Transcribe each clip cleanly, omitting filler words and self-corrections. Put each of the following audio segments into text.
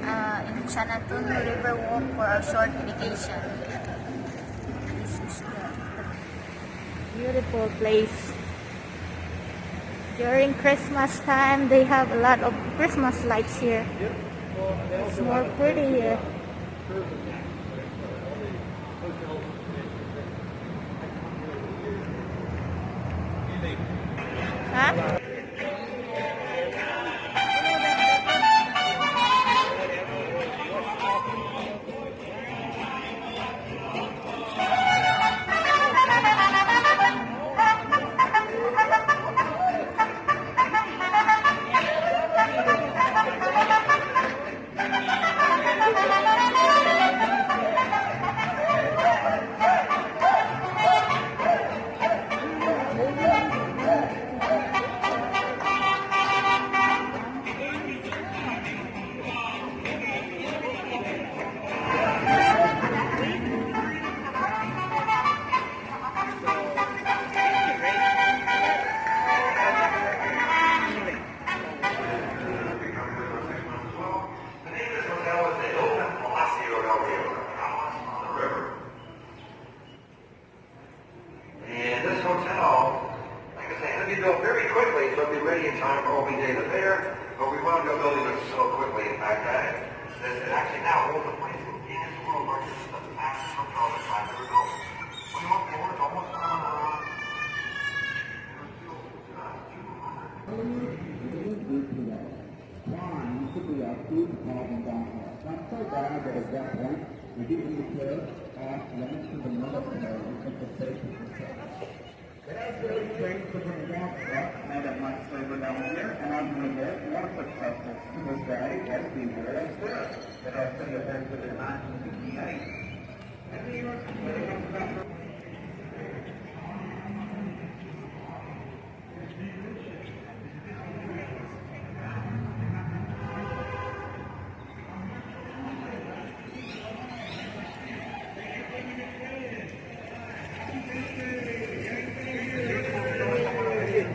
in San Antonio River Walk for our short vacation. This is the beautiful place. During Christmas time, they have a lot of Christmas lights here. It's more pretty here. Huh?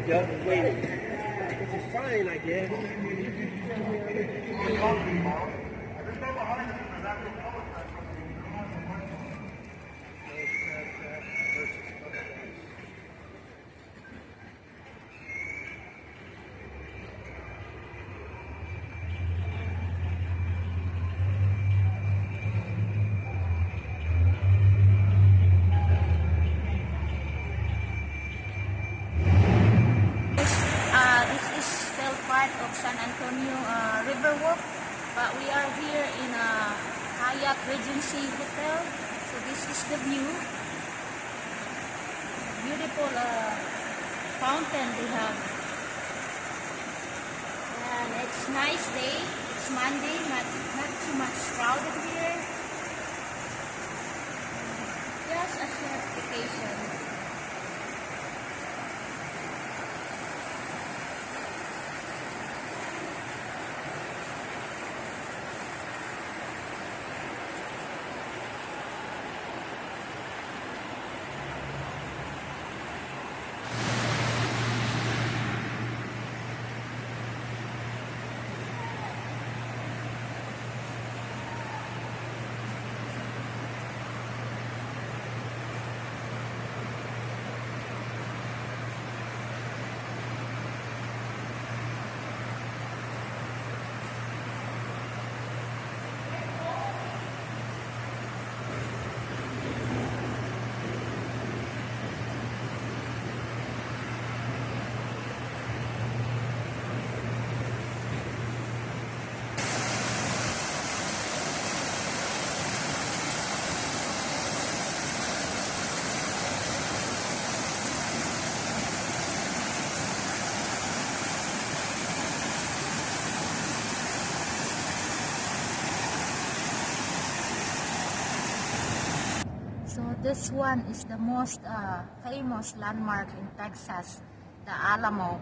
Just waiting. Which is fine, I guess. This is still part of San Antonio River Walk, but we are here in Hyatt Regency Hotel. So this is the view. Beautiful fountain they have. And it's nice day. It's Monday, not too much crowded here. Just a short vacation. So this one is the most famous landmark in Texas, the Alamo.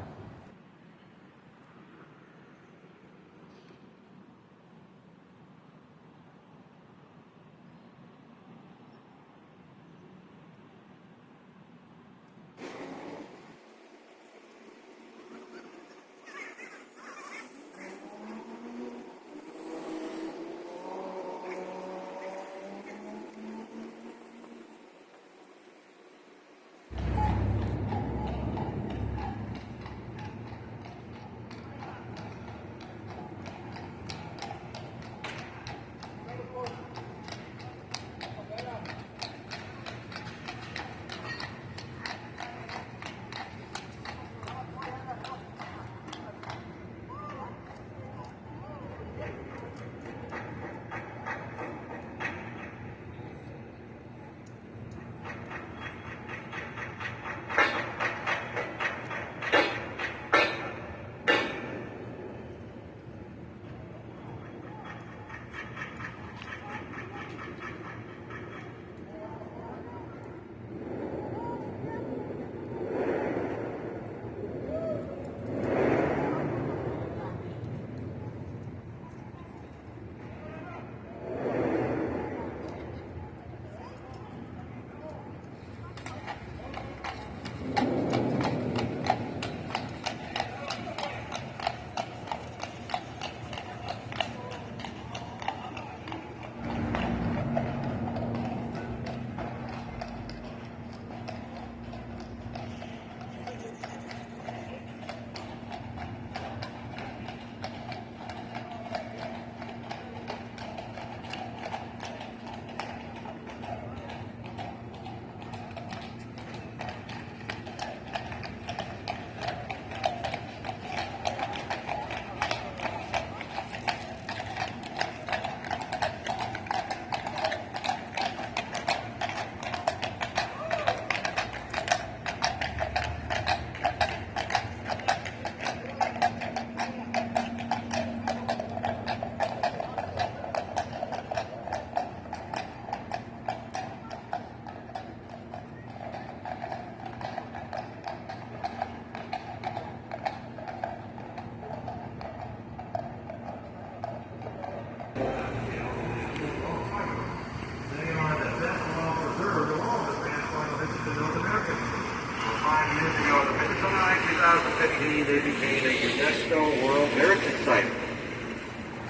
2015, they became a UNESCO World Heritage Site.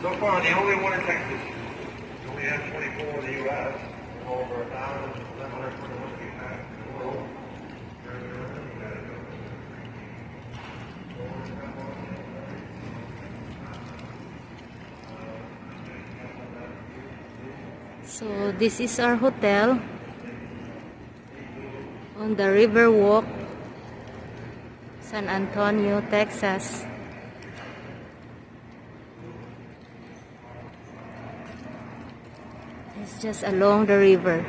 So far, the only one in Texas. We only have 24 in the U.S. Over 1,121 feet back in the world. So this is our hotel on the Riverwalk, San Antonio, Texas. It's just along the river.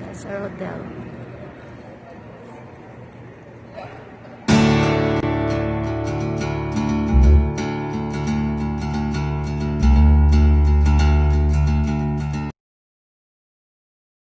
That's our hotel.